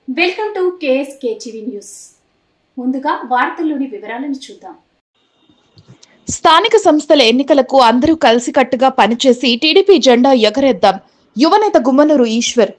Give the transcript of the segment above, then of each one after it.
Welcome to KSK TV news. ముందుగా వార్తల్లోని వివరాలను చూద్దాం. స్థానిక సంస్థల ఎన్నికలకు అందరూ కలిసికట్టుగా పనిచేసి టీడీపీ జెండా ఎగరేద్దాం. యువనేత గుమ్మనూరు ఈశ్వర్.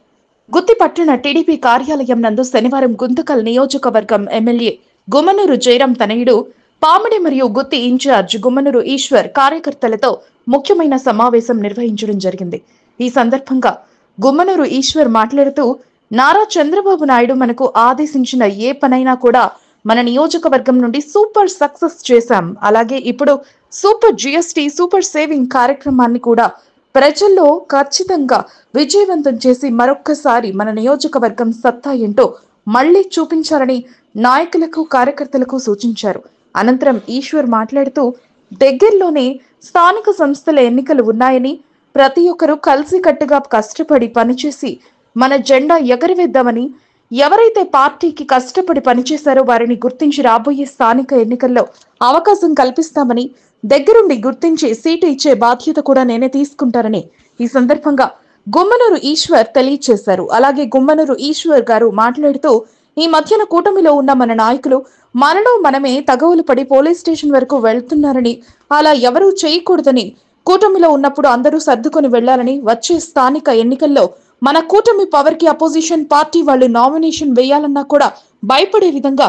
గుత్తి పట్టణ టీడీపీ కార్యాలయం నందు శనివారం గుంతకల్ నియోజకవర్గం ఎమ్మెల్యే గుమ్మనూరు జయరాం తనయుడు పామిడి మరియు గుత్తి ఇన్ఛార్జ్ గుమ్మనూరు ఈశ్వర్ కార్యకర్తలతో ముఖ్యమైన సమావేశం నిర్వహించడం జరిగింది. ఈ సందర్భంగా గుమ్మనూరు ఈశ్వర్ మాట్లాడుతూ, నారా చంద్రబాబు నాయుడు మనకు ఆదేశించిన ఏ పనైనా కూడా మన నియోజకవర్గం నుండి సూపర్ సక్సెస్ చేశాం. అలాగే ఇప్పుడు సూపర్ జిఎస్టీ సూపర్ సేవింగ్ కార్యక్రమాన్ని కూడా ప్రజల్లో ఖచ్చితంగా విజయవంతం చేసి మరొక్కసారి మన నియోజకవర్గం సత్తా ఏంటో మళ్లీ చూపించాలని నాయకులకు కార్యకర్తలకు సూచించారు. అనంతరం ఈశ్వర్ మాట్లాడుతూ, దగ్గరలోనే స్థానిక సంస్థల ఎన్నికలు ఉన్నాయని ప్రతి ఒక్కరూ కలిసికట్టుగా కష్టపడి పనిచేసి మన జెండా ఎగరవేద్దామని, ఎవరైతే పార్టీకి కష్టపడి పనిచేశారో వారిని గుర్తించి రాబోయే స్థానిక ఎన్నికల్లో అవకాశం కల్పిస్తామని, దగ్గరుండి గుర్తించి సీటు ఇచ్చే బాధ్యత కూడా నేనే తీసుకుంటారని ఈ సందర్భంగా గుమ్మనూరు ఈశ్వర్ తెలియజేశారు. అలాగే గుమ్మనూరు ఈశ్వర్ గారు మాట్లాడుతూ, ఈ మధ్యన కూటమిలో ఉన్న మన నాయకులు మనలో మనమే తగవులు పడి పోలీస్ స్టేషన్ వరకు వెళ్తున్నారని, అలా ఎవరూ చేయకూడదని, కూటమిలో ఉన్నప్పుడు అందరూ సర్దుకొని వెళ్లాలని, వచ్చే స్థానిక ఎన్నికల్లో మన కూటమి పవర్ కి అపోజిషన్ పార్టీ వాళ్ళు నామినేషన్ వేయాలన్నా కూడా భయపడే విధంగా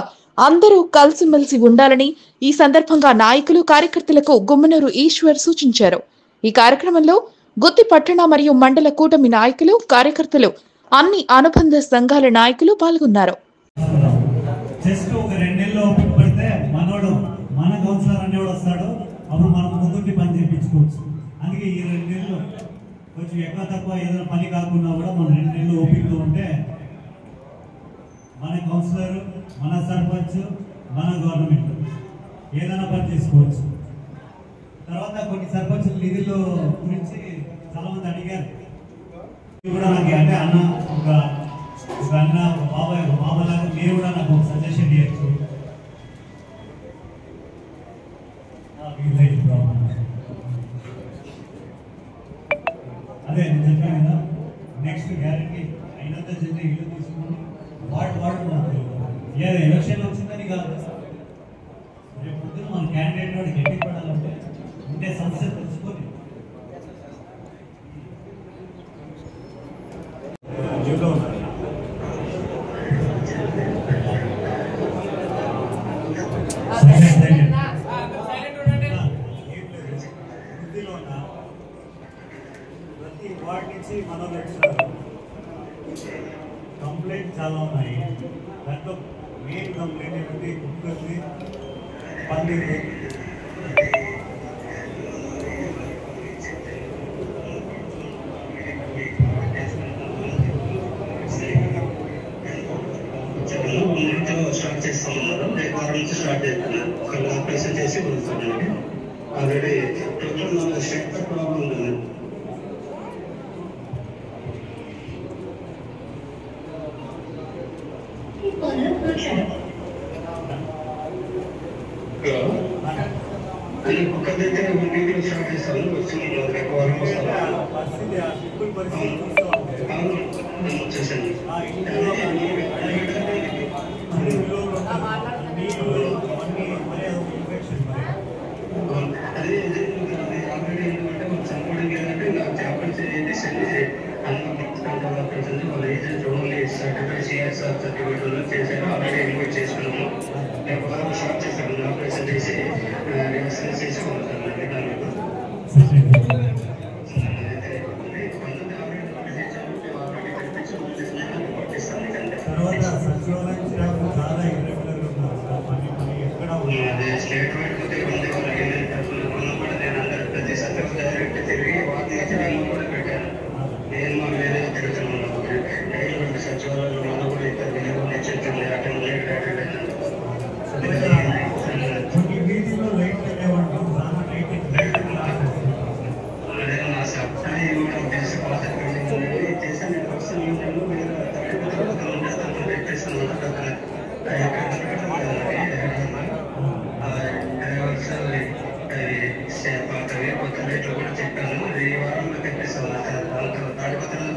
అందరూ కలిసిమెలిసి ఉండాలని ఈ సందర్భంగా నాయకులు కార్యకర్తలకు గుమ్మనూరు ఈశ్వర్ సూచించారు. ఈ కార్యక్రమంలో గుత్తి పట్టణ మరియు మండల కూటమి నాయకులు, కార్యకర్తలు, అన్ని అనుబంధ సంఘాల నాయకులు పాల్గొన్నారు. కొంచెం ఎక్కువ తక్కువ ఏదైనా పని కాకుండా కూడా మన 2 నెలలు ఓపికగా ఉంటే మన కౌన్సిలర్, మన సర్పంచ్, మన గవర్నమెంట్ ఏదైనా పని చేసుకోవచ్చు. తర్వాత కొన్ని సర్పంచ్ నిధుల గురించి చాలా మంది అడిగారు. కూడా నాకు అంటే అన్న ఒక అన్న బాబాలాగా మీరు కూడా నాకు ఒక సజెషన్ చేయొచ్చు. అదే నేను చెప్పాను కదా, నెక్స్ట్ గ్యారెంటీ అయినంత జల్దీ ఇల్లు తీసుకుని వాడు ఏదో ఎలక్షన్ వచ్చిందని కాదు, రేపు పొద్దున మన క్యాండిడేట్ వాడు గట్టి పడాలంటే ఉండే సమస్య తెలుసుకొని జీవిలో ఉన్నారు. వాటి నుంచి మనం కంప్లైంట్ చాలా ఉన్నాయి. దాంట్లో మెయిన్ కంప్లైంట్ ఏంటంటే కుక్కర్ది, పందిరి, స్టార్ట్ చేస్తున్నారు. వారం నుంచి స్టార్ట్ చేస్తున్నారు. ఒక ఆపరేషన్ చేసి వస్తున్నారండి. ఆల్రెడీ టోటల్ స్టేట్ ప్రాబ్లం ఉంది. ఒక్క దగ్గర మీటింగ్ స్టార్ట్ చేస్తాను. రేపు వారం వస్తాను. వచ్చేసండి. అదే ఆల్రెడీ ఏంటంటే మనం సంపూర్ణంగా ఏంటంటే నాకు చేపట్టి వాళ్ళ agent only certificate CSR certificate చేశారు. ఆల్రెడీ ఇన్వైట్ చేసుకున్నాము. రేపు వారం స్టార్ట్ చేశాను. ఆపరేషన్ చేసి రిహార్సల్ చేసుకున్నాను. స్టేట్ వైడ్ కూడా నేను అందరూ ప్రతి సత్యం డైరెక్ట్ తిరిగి వాటిని కూడా పెట్టాను. నేను మా వేరే తిరుగుతున్నాను. డైరెక్ట్ సచివాలయంలో మనం కూడా ఇక్కడ చెప్తుంది అటెండ్ అదే నా సప్తాయి చేసి పాత చేసి నేను వస్తాను. పెట్టేస్తాను. పాతవి కొత్త రేట్లు కూడా చెప్పాను. అది ఈ వారంలో తెప్పిస్తాను. తాడిపత్రులు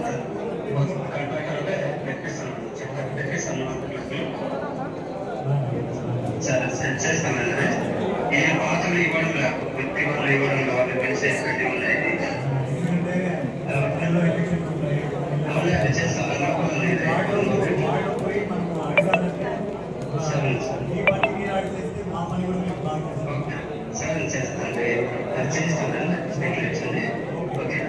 తెప్పిస్తాను. చేస్తానండి. ఏ పాత్రలు ఇవ్వడం లేదు, వ్యక్తి వల్ల ఇవ్వడం కావాలి, మెసేజ్ పెట్టి ఉన్నాయి. అవునే అది చేస్తాను. సరే చేస్తాను, అది చేస్తాను. ఓకే.